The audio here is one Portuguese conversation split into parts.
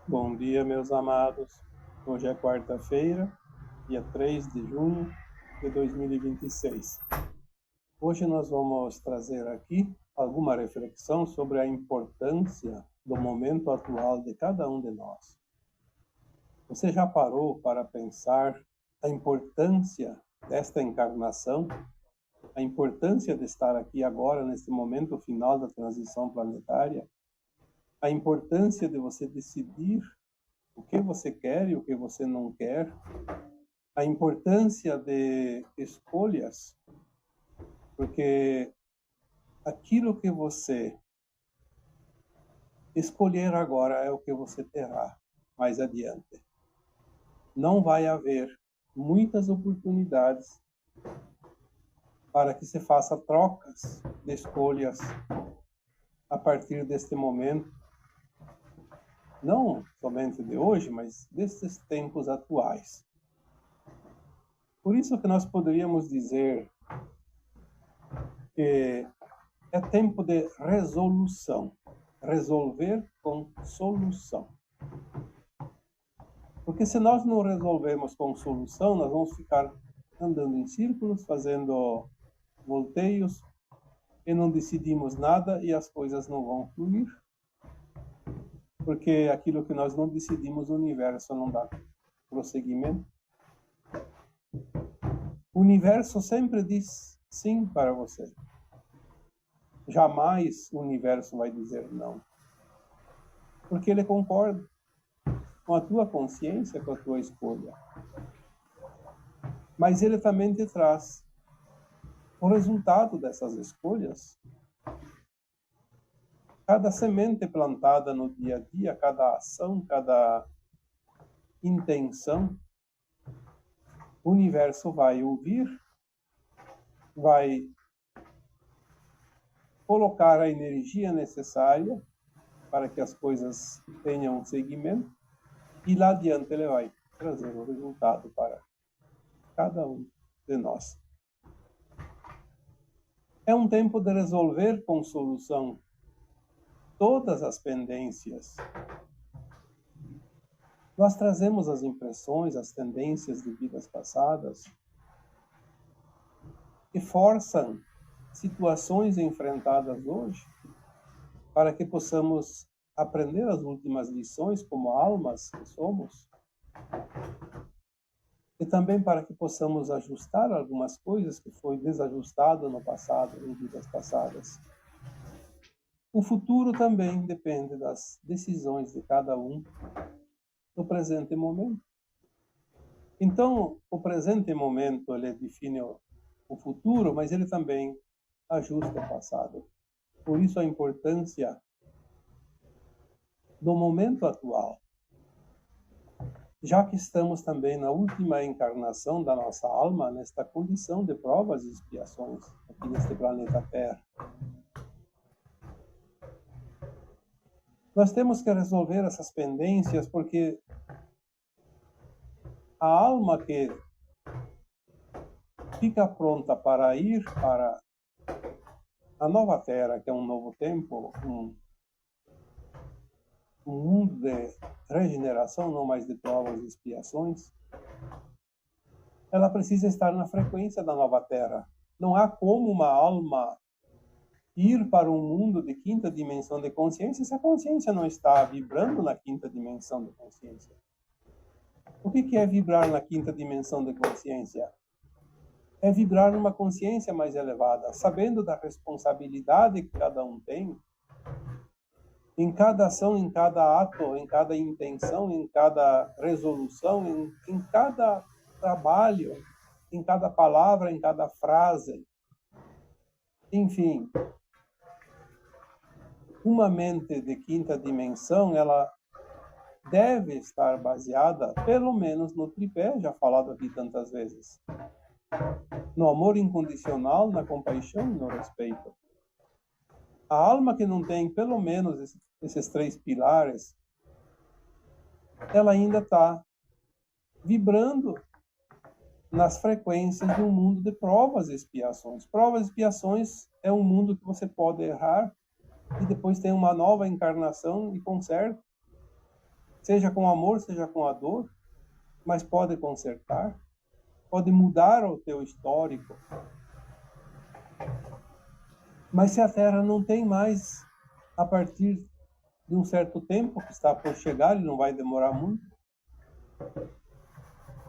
Bom dia, meus amados. Hoje é quarta-feira, dia 3 de junho de 2026. Hoje nós vamos trazer aqui alguma reflexão sobre a importância do momento atual de cada um de nós. Você já parou para pensar a importância desta encarnação, a importância de estar aqui agora, nesse momento final da transição planetária, a importância de você decidir o que você quer e o que você não quer, a importância de escolhas, porque aquilo que você escolher agora é o que você terá mais adiante. Não vai haver muitas oportunidades para que se faça trocas de escolhas a partir deste momento, não somente de hoje, mas destes tempos atuais. Por isso que nós poderíamos dizer que é tempo de resolução. Resolver com solução. Porque se nós não resolvermos com solução, nós vamos ficar andando em círculos, fazendo volteios, e não decidimos nada e as coisas não vão fluir. Porque aquilo que nós não decidimos, o universo não dá prosseguimento. O universo sempre diz sim para você. Jamais o universo vai dizer não. Porque ele concorda com a tua consciência, com a tua escolha. Mas ele também te traz o resultado dessas escolhas. Cada semente plantada no dia a dia, cada ação, cada intenção, o universo vai ouvir, vai colocar a energia necessária para que as coisas tenham seguimento, e lá adiante ele vai trazer o resultado para cada um de nós. É um tempo de resolver com solução todas as pendências. Nós trazemos as impressões, as tendências de vidas passadas que forçam situações enfrentadas hoje para que possamos aprender as últimas lições como almas que somos, e também para que possamos ajustar algumas coisas que foi desajustado no passado, em vidas passadas. O futuro também depende das decisões de cada um no presente momento. Então, o presente momento ele define o futuro, mas ele também ajusta o passado. Por isso a importância do momento atual. Já que estamos também na última encarnação da nossa alma, nesta condição de provas e expiações aqui neste planeta Terra. Nós temos que resolver essas pendências porque a alma que fica pronta para ir para a nova Terra, que é um novo tempo, um mundo de regeneração, não mais de provas e expiações, ela precisa estar na frequência da nova Terra. Não há como uma alma ir para um mundo de quinta dimensão de consciência se a consciência não está vibrando na quinta dimensão de consciência. O que é vibrar na quinta dimensão de consciência? É vibrar numa consciência mais elevada, sabendo da responsabilidade que cada um tem em cada ação, em cada ato, em cada intenção, em cada resolução, em cada trabalho, em cada palavra, em cada frase. Enfim, uma mente de quinta dimensão, ela deve estar baseada, pelo menos, no tripé, já falado aqui tantas vezes. No amor incondicional, na compaixão e no respeito. A alma que não tem, pelo menos, esses três pilares, ela ainda está vibrando nas frequências de um mundo de provas e expiações. Provas e expiações é um mundo que você pode errar e depois tem uma nova encarnação e conserta. seja com amor, seja com a dor, mas pode consertar, pode mudar o teu histórico. Mas se a Terra não tem mais, a partir de um certo tempo, que está por chegar e não vai demorar muito,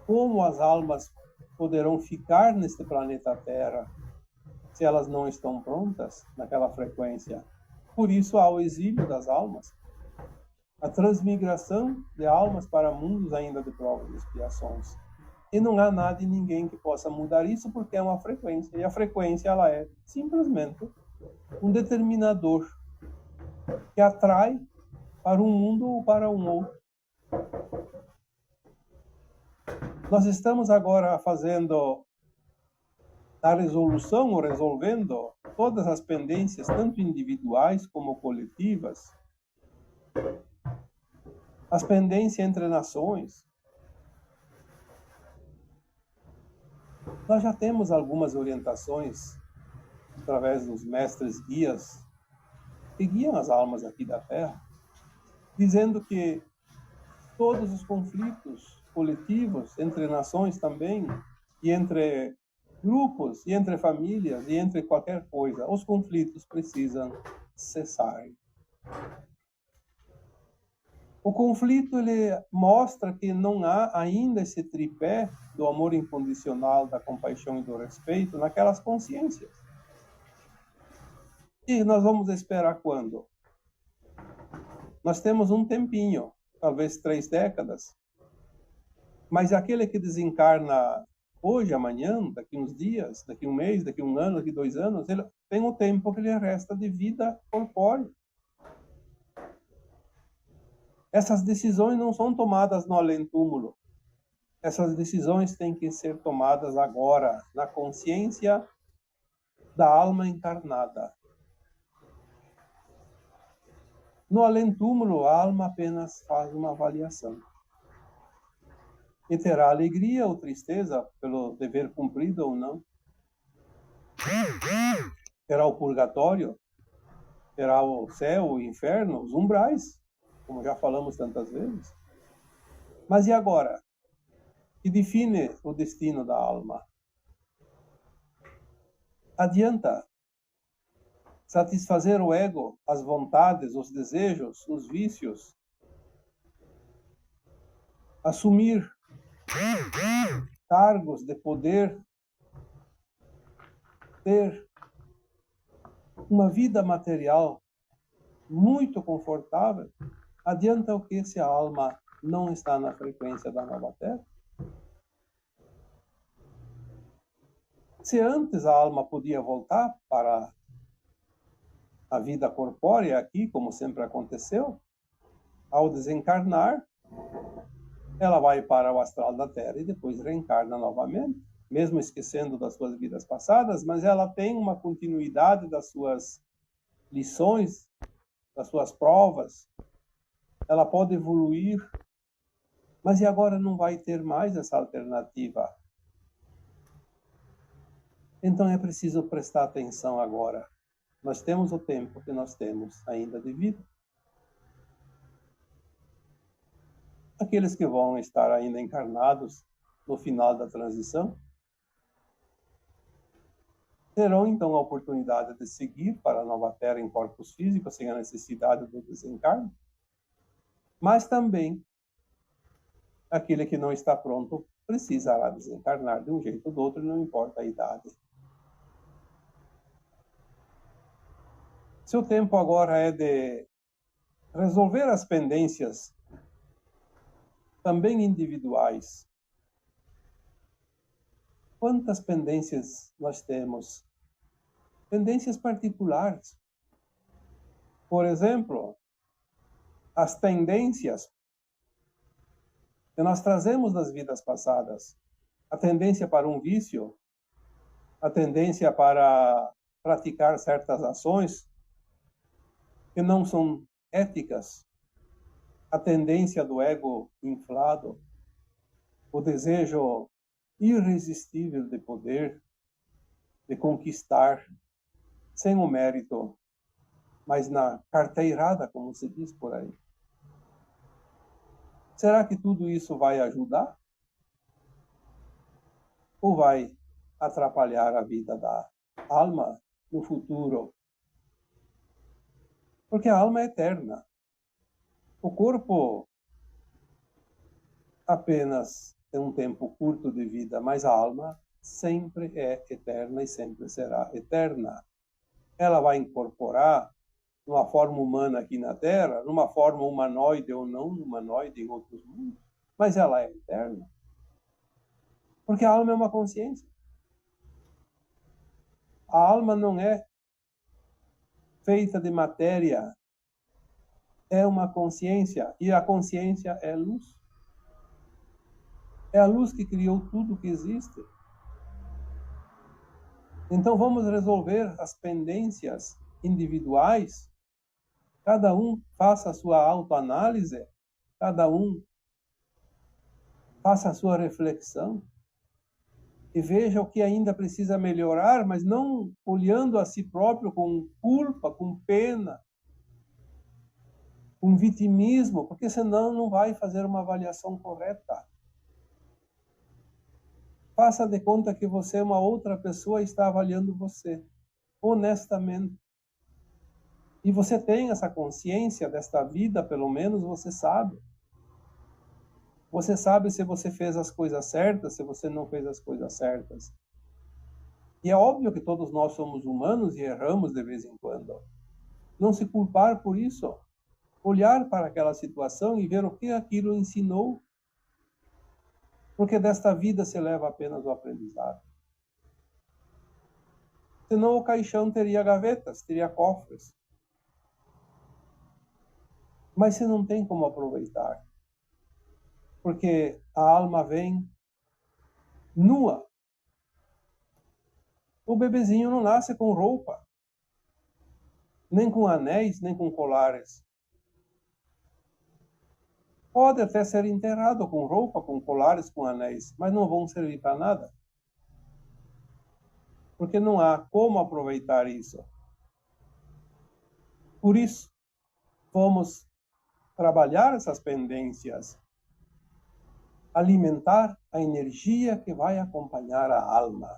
como as almas poderão ficar neste planeta Terra se elas não estão prontas naquela frequência? Por isso há o exílio das almas, a transmigração de almas para mundos ainda de provas e expiações. E não há nada e ninguém que possa mudar isso, porque é uma frequência. E a frequência, ela é simplesmente um determinador que atrai para um mundo ou para um outro. Nós estamos agora fazendo a resolução ou resolvendo todas as pendências, tanto individuais como coletivas, as pendências entre nações. Nós já temos algumas orientações através dos mestres guias que guiam as almas aqui da Terra, dizendo que todos os conflitos coletivos entre nações também, e entre grupos, e entre famílias, e entre qualquer coisa, os conflitos precisam cessar. O conflito, ele mostra que não há ainda esse tripé do amor incondicional, da compaixão e do respeito naquelas consciências. E nós vamos esperar quando? Nós temos um tempinho, talvez 3 décadas, mas aquele que desencarna hoje, amanhã, daqui uns dias, daqui um mês, daqui um ano, daqui 2 anos, ele tem o tempo que lhe resta de vida corpórea. Essas decisões não são tomadas no além-túmulo. Essas decisões têm que ser tomadas agora, na consciência da alma encarnada. No além-túmulo, a alma apenas faz uma avaliação. E terá alegria ou tristeza pelo dever cumprido ou não. Terá o purgatório, terá o céu, o inferno, os umbrais, como já falamos tantas vezes. Mas e agora? Que define o destino da alma? Adianta satisfazer o ego, as vontades, os desejos, os vícios, assumir cargos de poder, ter uma vida material muito confortável? Adianta o que se a alma não está na frequência da nova Terra? Se antes a alma podia voltar para a vida corpórea aqui, como sempre aconteceu, ao desencarnar, ela vai para o astral da Terra e depois reencarna novamente, mesmo esquecendo das suas vidas passadas, mas ela tem uma continuidade das suas lições, das suas provas. Ela pode evoluir, mas e agora não vai ter mais essa alternativa. Então é preciso prestar atenção agora. Nós temos o tempo que nós temos ainda de vida. Aqueles que vão estar ainda encarnados no final da transição terão então a oportunidade de seguir para a nova Terra em corpos físicos, sem a necessidade do desencarne. Mas também aquele que não está pronto precisará desencarnar de um jeito ou do outro, não importa a idade. Seu tempo agora é de resolver as pendências, também individuais. Quantas pendências nós temos? Pendências particulares. Por exemplo, as tendências que nós trazemos das vidas passadas. A tendência para um vício, a tendência para praticar certas ações que não são éticas, a tendência do ego inflado, o desejo irresistível de poder, de conquistar, sem o mérito, mas na carteirada, como se diz por aí. Será que tudo isso vai ajudar? Ou vai atrapalhar a vida da alma no futuro? Porque a alma é eterna. O corpo apenas tem um tempo curto de vida, mas a alma sempre é eterna e sempre será eterna. Ela vai incorporar numa forma humana aqui na Terra, numa forma humanoide ou não humanoide em outros mundos, mas ela é eterna. Porque a alma é uma consciência. A alma não é feita de matéria, é uma consciência, e a consciência é luz. É a luz que criou tudo que existe. Então vamos resolver as pendências individuais. Cada um faça a sua autoanálise, cada um faça a sua reflexão e veja o que ainda precisa melhorar, mas não olhando a si próprio com culpa, com pena, com vitimismo, porque senão não vai fazer uma avaliação correta. Faça de conta que você é uma outra pessoa e está avaliando você, honestamente. E você tem essa consciência desta vida, pelo menos você sabe. Você sabe se você fez as coisas certas, se você não fez as coisas certas. E é óbvio que todos nós somos humanos e erramos de vez em quando. Não se culpar por isso. Olhar para aquela situação e ver o que aquilo ensinou. Porque desta vida se leva apenas o aprendizado. Senão o caixão teria gavetas, teria cofres. Mas você não tem como aproveitar. Porque a alma vem nua. O bebezinho não nasce com roupa, nem com anéis, nem com colares. Pode até ser enterrado com roupa, com colares, com anéis, mas não vão servir para nada. Porque não há como aproveitar isso. Por isso, vamos trabalhar essas pendências, alimentar a energia que vai acompanhar a alma.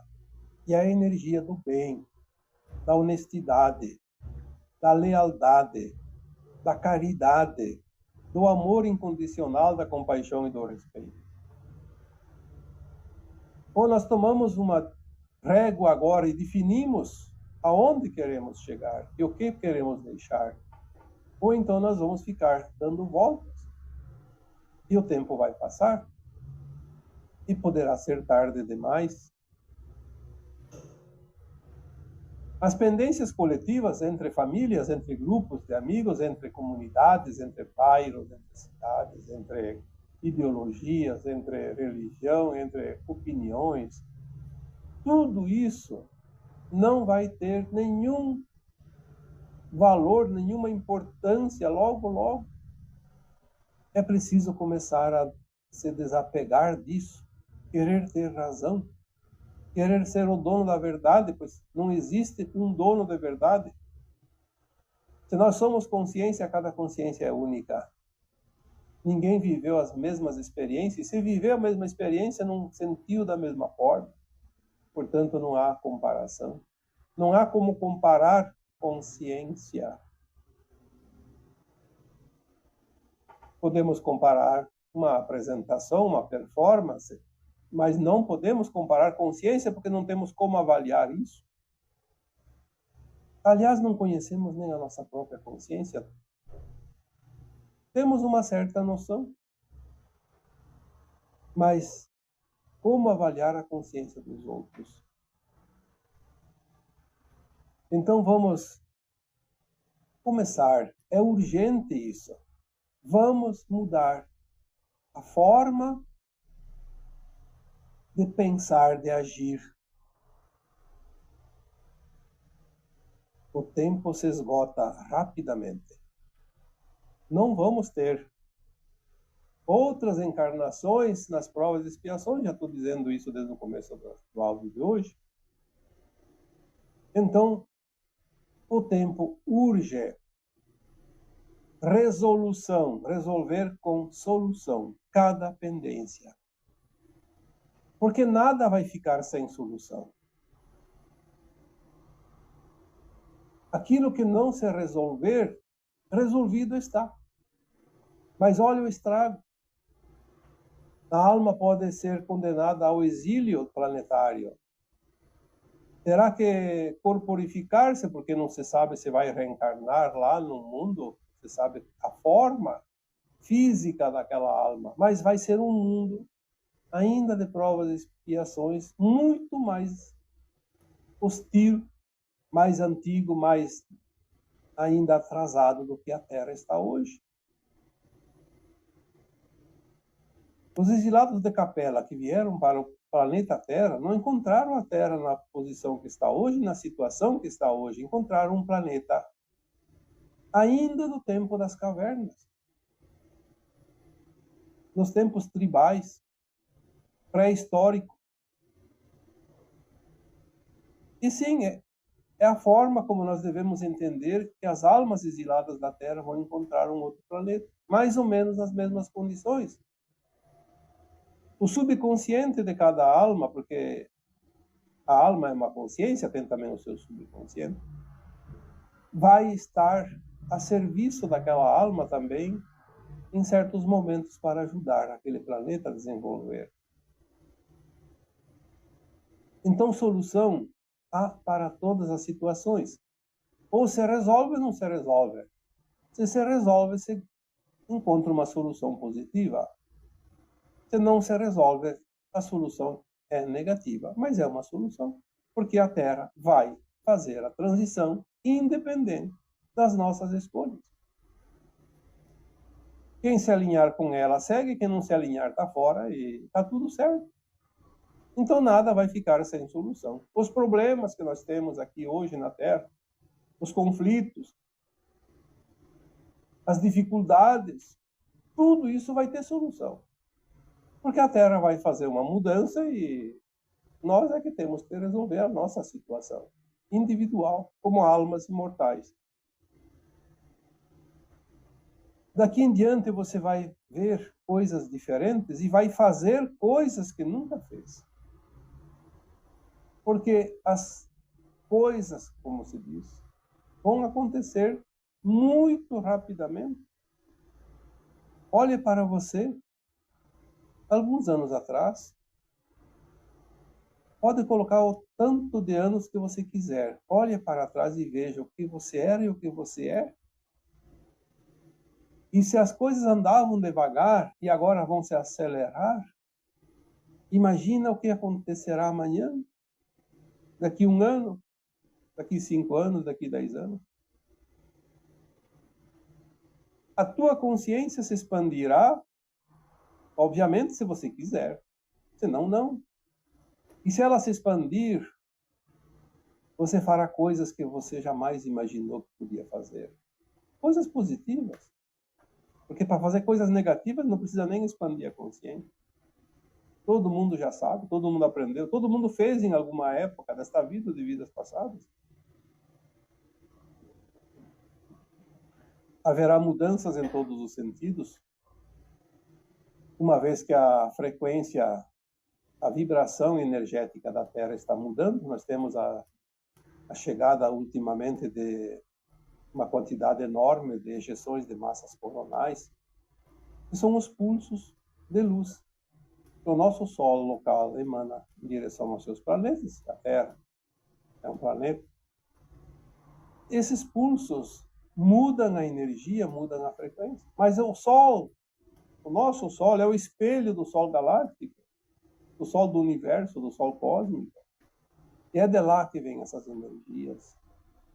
E a energia do bem, da honestidade, da lealdade, da caridade, do amor incondicional, da compaixão e do respeito. Ou nós tomamos uma régua agora e definimos aonde queremos chegar e o que queremos deixar. Ou então nós vamos ficar dando voltas. E o tempo vai passar. E poderá ser tarde demais. As pendências coletivas entre famílias, entre grupos de amigos, entre comunidades, entre bairros, entre cidades, entre ideologias, entre religião, entre opiniões, tudo isso não vai ter nenhum valor, nenhuma importância logo, logo. É preciso começar a se desapegar disso, querer ter razão, querer ser o dono da verdade, pois não existe um dono da verdade. Se nós somos consciência, cada consciência é única. Ninguém viveu as mesmas experiências. Se viveu a mesma experiência, não sentiu da mesma forma. Portanto, não há comparação. Não há como comparar consciência. Podemos comparar uma apresentação, uma performance, mas não podemos comparar consciência porque não temos como avaliar isso. Aliás, não conhecemos nem a nossa própria consciência. Temos uma certa noção, mas como avaliar a consciência dos outros? Então vamos começar. É urgente isso. Vamos mudar a forma de pensar, de agir. O tempo se esgota rapidamente. Não vamos ter outras encarnações nas provas de expiação. Já estou dizendo isso desde o começo do áudio de hoje. Então, o tempo urge resolução, resolver com solução, cada pendência. Porque nada vai ficar sem solução. Aquilo que não se resolver, resolvido está. Mas olha o estrago. A alma pode ser condenada ao exílio planetário. Terá que corporificar-se, porque não se sabe se vai reencarnar lá no mundo, se sabe a forma física daquela alma, mas vai ser um mundo ainda de provas e expiações muito mais hostil, mais antigo, mais ainda atrasado do que a Terra está hoje. Os exilados de Capela que vieram para o planeta Terra não encontraram a Terra na posição que está hoje, na situação que está hoje. Encontraram um planeta ainda do tempo das cavernas, nos tempos tribais, pré-histórico. E sim, é a forma como nós devemos entender que as almas exiladas da Terra vão encontrar um outro planeta, mais ou menos nas mesmas condições. O subconsciente de cada alma, porque a alma é uma consciência, tem também o seu subconsciente, vai estar a serviço daquela alma também em certos momentos para ajudar aquele planeta a desenvolver. Então, solução há para todas as situações. Ou se resolve ou não se resolve. Se resolve, se encontra uma solução positiva. Se não se resolve, a solução é negativa, mas é uma solução, porque a Terra vai fazer a transição independente das nossas escolhas. Quem se alinhar com ela segue, quem não se alinhar está fora e está tudo certo. Então nada vai ficar sem solução. Os problemas que nós temos aqui hoje na Terra, os conflitos, as dificuldades, tudo isso vai ter solução. Porque a Terra vai fazer uma mudança e nós é que temos que resolver a nossa situação individual, como almas imortais. Daqui em diante você vai ver coisas diferentes e vai fazer coisas que nunca fez. Porque as coisas, como se diz, vão acontecer muito rapidamente. Olhe para você, alguns anos atrás, pode colocar o tanto de anos que você quiser. Olhe para trás e veja o que você era e o que você é. E se as coisas andavam devagar e agora vão se acelerar, imagina o que acontecerá amanhã, daqui 1 ano, daqui 5 anos, daqui 10 anos. A tua consciência se expandirá, obviamente, se você quiser. Senão, não. E se ela se expandir, você fará coisas que você jamais imaginou que podia fazer. Coisas positivas. Porque para fazer coisas negativas não precisa nem expandir a consciência. Todo mundo já sabe, todo mundo aprendeu, todo mundo fez em alguma época desta vida ou de vidas passadas. Haverá mudanças em todos os sentidos, uma vez que a frequência, a vibração energética da Terra está mudando. Nós temos a chegada ultimamente de uma quantidade enorme de ejeções de massas coronais, que são os pulsos de luz que o nosso Sol local emana em direção aos seus planetas. A Terra é um planeta. Esses pulsos mudam a energia, mudam a frequência. Mas o Sol, o nosso Sol, é o espelho do Sol galáctico, do Sol do universo, do Sol cósmico. E é de lá que vêm essas energias,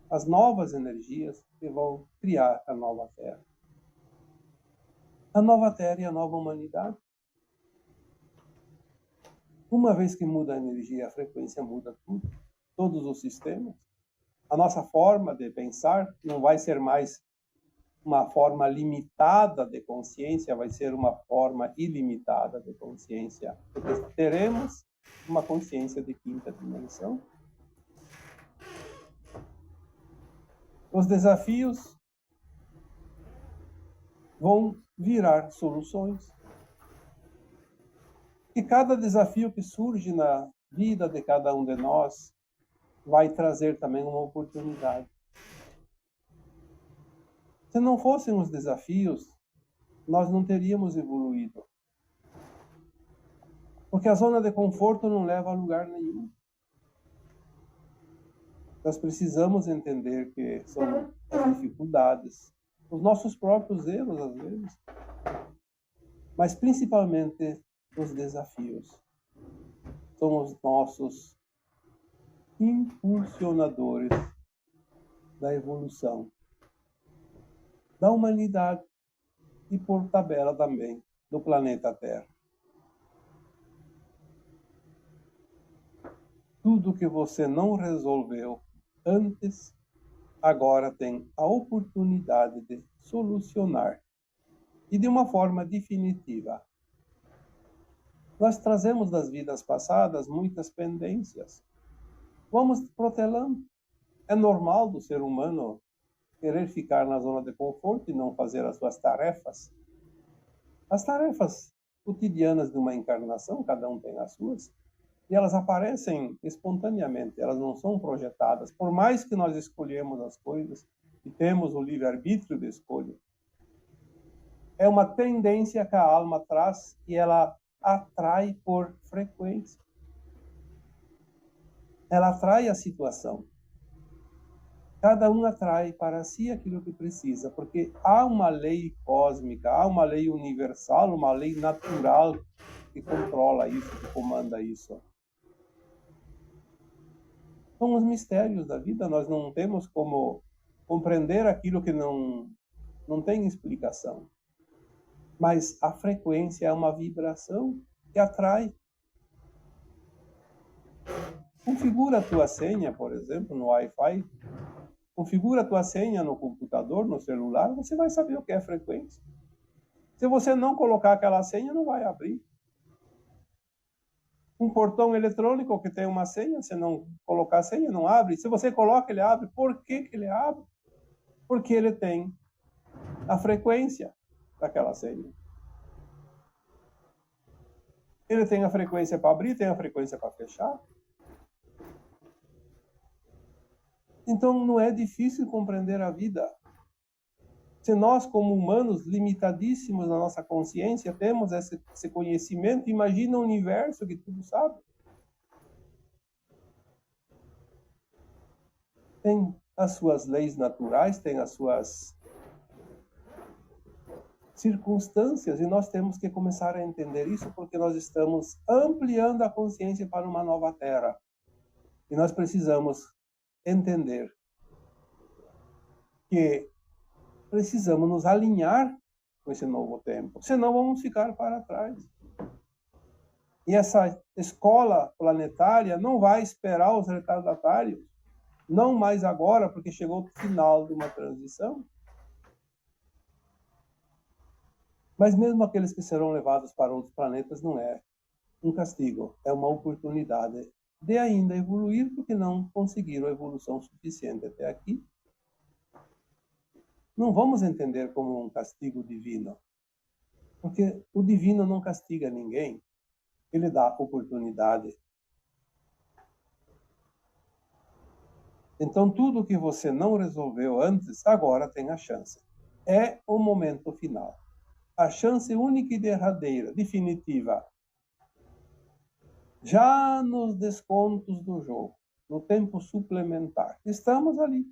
as novas energias que vão criar a nova Terra. A nova Terra e a nova humanidade. Uma vez que muda a energia, a frequência muda tudo, todos os sistemas. A nossa forma de pensar não vai ser mais uma forma limitada de consciência, vai ser uma forma ilimitada de consciência, porque teremos uma consciência de quinta dimensão. Os desafios vão virar soluções. E cada desafio que surge na vida de cada um de nós vai trazer também uma oportunidade. Se não fossem os desafios, nós não teríamos evoluído. Porque a zona de conforto não leva a lugar nenhum. Nós precisamos entender que são as dificuldades, os nossos próprios erros, às vezes, mas principalmente os desafios. São os nossos impulsionadores da evolução da humanidade e, por tabela, também do planeta Terra. Tudo que você não resolveu antes, agora tem a oportunidade de solucionar, e de uma forma definitiva. Nós trazemos das vidas passadas muitas pendências. Vamos protelando. É normal do ser humano querer ficar na zona de conforto e não fazer as suas tarefas. As tarefas cotidianas de uma encarnação, cada um tem as suas, e elas aparecem espontaneamente, elas não são projetadas. Por mais que nós escolhemos as coisas e temos o livre-arbítrio de escolha, é uma tendência que a alma traz e ela atrai por frequência. Ela atrai a situação. Cada um atrai para si aquilo que precisa, porque há uma lei cósmica, há uma lei universal, uma lei natural que controla isso, que comanda isso. São os mistérios da vida, nós não temos como compreender aquilo que não tem explicação. Mas a frequência é uma vibração que atrai. Configura a tua senha, por exemplo, no Wi-Fi. Configura a tua senha no computador, no celular, você vai saber o que é frequência. Se você não colocar aquela senha, não vai abrir. Um portão eletrônico que tem uma senha, se não colocar a senha, não abre. Se você coloca, ele abre. Por que ele abre? Porque ele tem a frequência daquela senha. Ele tem a frequência para abrir, tem a frequência para fechar. Então, não é difícil compreender a vida. Se nós, como humanos limitadíssimos na nossa consciência, temos esse conhecimento, imagina o universo que tudo sabe. Tem as suas leis naturais, tem as suas circunstâncias, e nós temos que começar a entender isso, porque nós estamos ampliando a consciência para uma nova terra. E nós precisamos entender que precisamos nos alinhar com esse novo tempo, senão vamos ficar para trás. E essa escola planetária não vai esperar os retardatários, não mais agora, porque chegou o final de uma transição. Mas mesmo aqueles que serão levados para outros planetas não é um castigo, é uma oportunidade de ainda evoluir, porque não conseguiram evolução suficiente até aqui. Não vamos entender como um castigo divino, porque o divino não castiga ninguém, ele dá oportunidade. Então, tudo que você não resolveu antes, agora tem a chance. É o momento final. A chance única e derradeira, definitiva. Já nos descontos do jogo, no tempo suplementar. Estamos ali.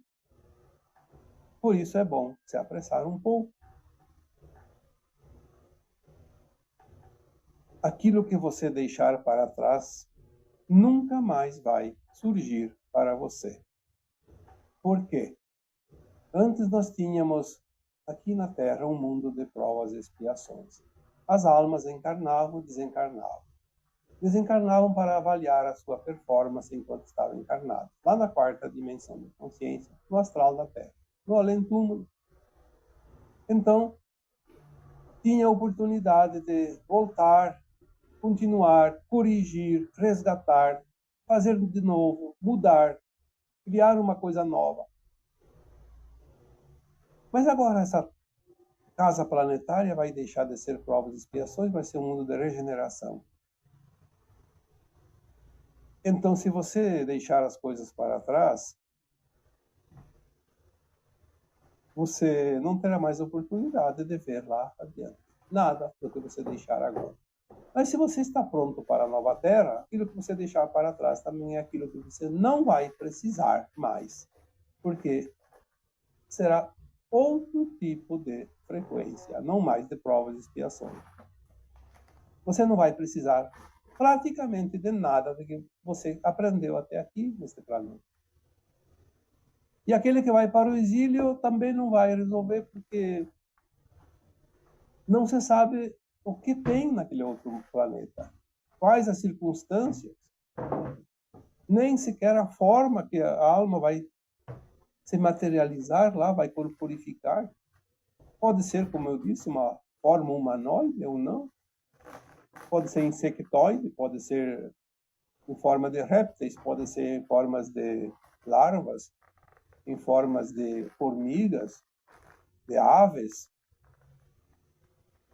Por isso é bom se apressar um pouco. Aquilo que você deixar para trás nunca mais vai surgir para você. Por quê? Antes nós tínhamos aqui na Terra um mundo de provas e expiações. As almas encarnavam e desencarnavam. Desencarnavam para avaliar a sua performance enquanto estavam encarnados, lá na quarta dimensão da consciência, no astral da Terra, no além-túmulo. Então, tinha a oportunidade de voltar, continuar, corrigir, resgatar, fazer de novo, mudar, criar uma coisa nova. Mas agora essa casa planetária vai deixar de ser provas e expiações, vai ser um mundo de regeneração. Então, se você deixar as coisas para trás, você não terá mais oportunidade de ver lá adiante nada do que você deixar agora. Mas se você está pronto para a nova Terra, aquilo que você deixar para trás também é aquilo que você não vai precisar mais, porque será outro tipo de frequência, não mais de provas e expiações. Você não vai precisar praticamente de nada do que você aprendeu até aqui neste planeta. E aquele que vai para o exílio também não vai resolver, porque não se sabe o que tem naquele outro planeta, quais as circunstâncias, nem sequer a forma que a alma vai se materializar lá, vai corporificar. Pode ser, como eu disse, uma forma humanoide ou não, pode ser insectoide, pode ser em forma de répteis, pode ser em formas de larvas, em formas de formigas, de aves,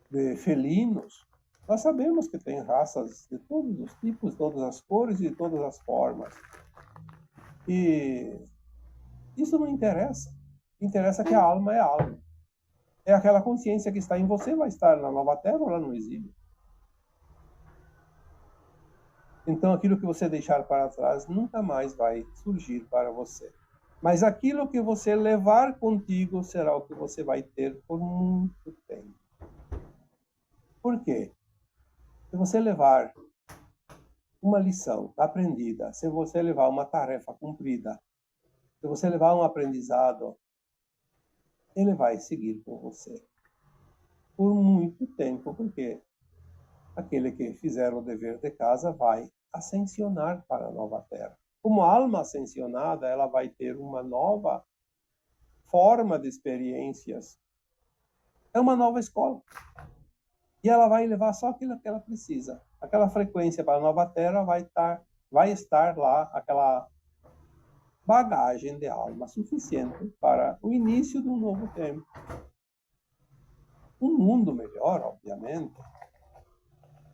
de felinos. Nós sabemos que tem raças de todos os tipos, todas as cores e todas as formas. E isso não interessa. Interessa que a alma é alma. É aquela consciência que está em você, vai estar na nova Terra ou lá no exílio. Então, aquilo que você deixar para trás nunca mais vai surgir para você. Mas aquilo que você levar contigo será o que você vai ter por muito tempo. Por quê? Se você levar uma lição aprendida, se você levar uma tarefa cumprida, se você levar um aprendizado, ele vai seguir com você por muito tempo, porque aquele que fizer o dever de casa vai ascensionar para a nova Terra. Como alma ascensionada, ela vai ter uma nova forma de experiências. É uma nova escola. E ela vai levar só aquilo que ela precisa. Aquela frequência para a nova Terra vai estar lá, aquela bagagem de alma suficiente para o início de um novo tempo. Um mundo melhor, obviamente.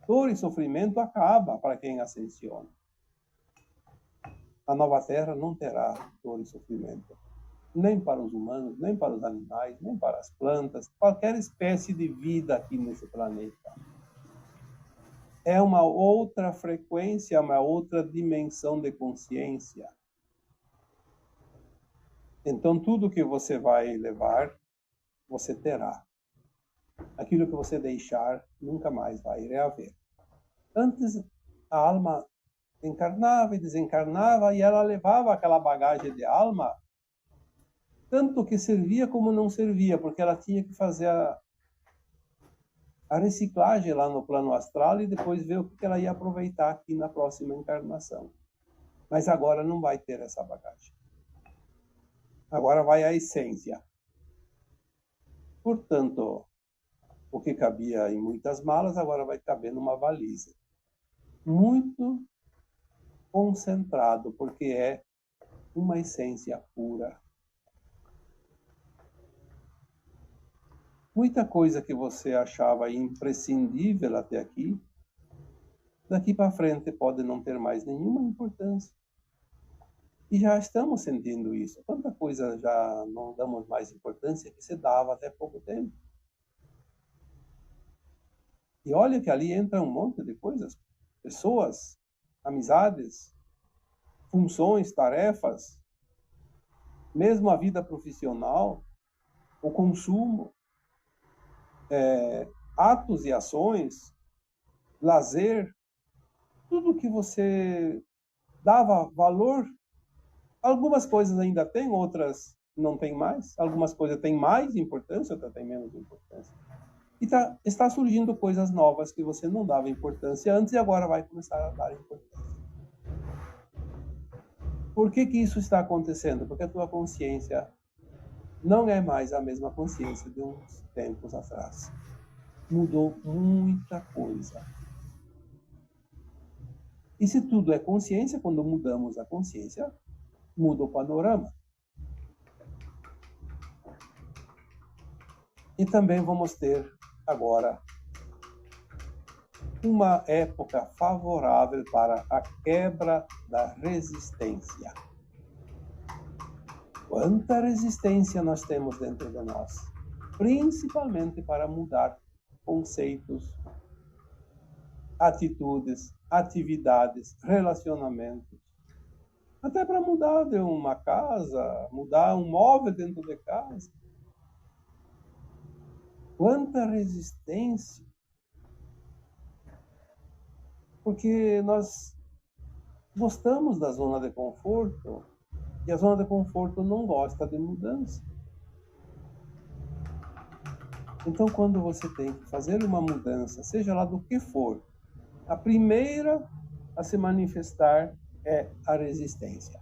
Dor e sofrimento acaba para quem ascensiona. A nova Terra não terá dor e sofrimento, nem para os humanos, nem para os animais, nem para as plantas, qualquer espécie de vida aqui nesse planeta. É uma outra frequência, uma outra dimensão de consciência. Então, tudo que você vai levar, você terá. Aquilo que você deixar, nunca mais vai reaver. Antes, a alma encarnava e desencarnava, e ela levava aquela bagagem de alma, tanto que servia como não servia, porque ela tinha que fazer a reciclagem lá no plano astral e depois ver o que ela ia aproveitar aqui na próxima encarnação. Mas agora não vai ter essa bagagem. Agora vai a essência. Portanto, o que cabia em muitas malas, agora vai caber numa valise. Muito concentrado, porque é uma essência pura. Muita coisa que você achava imprescindível até aqui, daqui para frente pode não ter mais nenhuma importância. E já estamos sentindo isso. Quanta coisa já não damos mais importância que se dava até pouco tempo. E olha que ali entra um monte de coisas. Pessoas, amizades, funções, tarefas, mesmo a vida profissional, o consumo, atos e ações, lazer, tudo que você dava valor. Algumas coisas ainda tem, outras não tem mais. Algumas coisas têm mais importância, outras têm menos importância. E está surgindo coisas novas que você não dava importância antes e agora vai começar a dar importância. Por que isso está acontecendo? Porque a tua consciência não é mais a mesma consciência de uns tempos atrás. Mudou muita coisa. E se tudo é consciência, quando mudamos a consciência, muda o panorama. E também vamos ter agora uma época favorável para a quebra da resistência. Quanta resistência nós temos dentro de nós, principalmente para mudar conceitos, atitudes, atividades, relacionamentos. Até para mudar de uma casa, mudar um móvel dentro de casa. Quanta resistência! Porque nós gostamos da zona de conforto e a zona de conforto não gosta de mudança. Então, quando você tem que fazer uma mudança, seja lá do que for, a primeira a se manifestar é a resistência.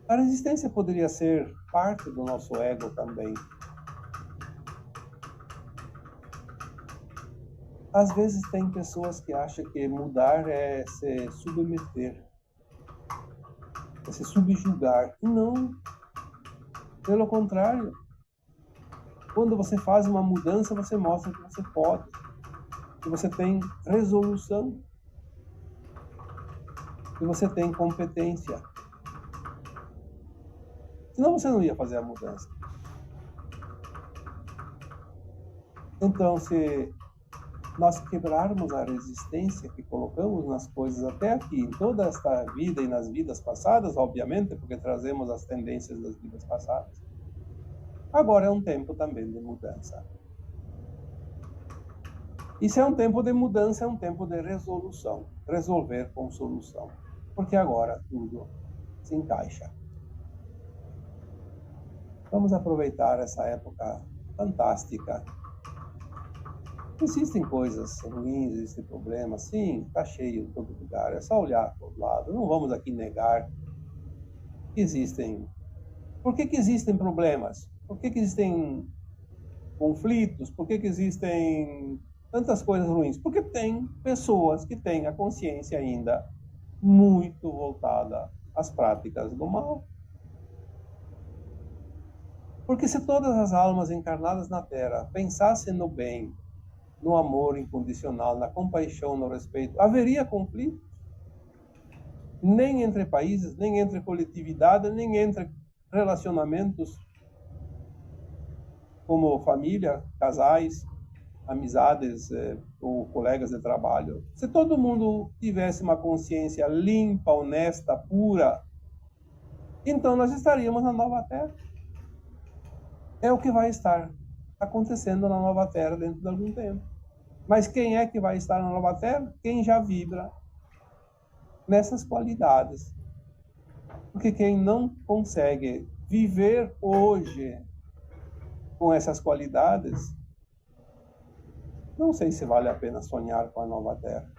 A resistência poderia ser parte do nosso ego também. Às vezes tem pessoas que acham que mudar é se submeter, é se subjugar. Não, pelo contrário. Quando você faz uma mudança, você mostra que você pode, que você tem resolução, que você tem competência. Senão você não ia fazer a mudança. Então, se nós quebrarmos a resistência que colocamos nas coisas até aqui, em toda esta vida e nas vidas passadas, obviamente, porque trazemos as tendências das vidas passadas, agora é um tempo também de mudança. E se é um tempo de mudança, é um tempo de resolução, resolver com solução, porque agora tudo se encaixa. Vamos aproveitar essa época fantástica. Existem coisas ruins, existem problemas, sim, está cheio em todo lugar, é só olhar para o lado. Não vamos aqui negar que existem. Por que existem problemas? Por que existem conflitos? Por que existem tantas coisas ruins? Porque tem pessoas que têm a consciência ainda muito voltada às práticas do mal. Porque se todas as almas encarnadas na Terra pensassem no bem, no amor incondicional, na compaixão, no respeito, haveria conflito? Nem entre países, nem entre coletividade, nem entre relacionamentos como família, casais, amizades ou colegas de trabalho. Se todo mundo tivesse uma consciência limpa, honesta, pura, então nós estaríamos na nova Terra. É o que vai estar acontecendo na nova Terra dentro de algum tempo. Mas quem é que vai estar na nova Terra? Quem já vibra nessas qualidades. Porque quem não consegue viver hoje com essas qualidades, não sei se vale a pena sonhar com a nova Terra.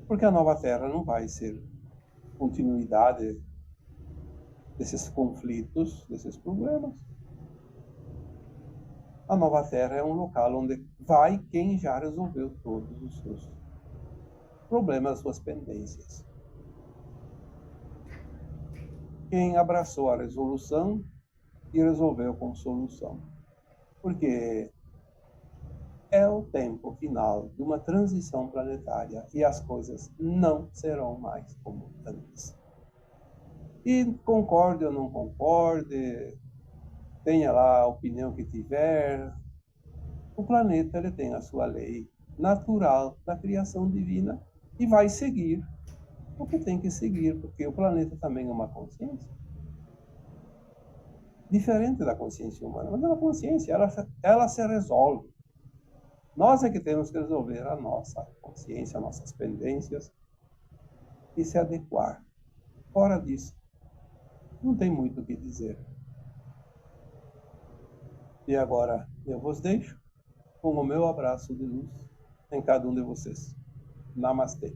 Porque a nova Terra não vai ser continuidade desses conflitos, desses problemas. A nova Terra é um local onde vai quem já resolveu todos os seus problemas, as suas pendências. Quem abraçou a resolução e resolveu com solução. Porque é o tempo final de uma transição planetária e as coisas não serão mais como antes. E concorde ou não concorde, tenha lá a opinião que tiver, o planeta ele tem a sua lei natural da criação divina e vai seguir o que tem que seguir, porque o planeta também é uma consciência. Diferente da consciência humana, mas a consciência ela se resolve. Nós é que temos que resolver a nossa consciência, nossas pendências e se adequar. Fora disso, não tem muito o que dizer. E agora eu vos deixo com o meu abraço de luz em cada um de vocês. Namastê.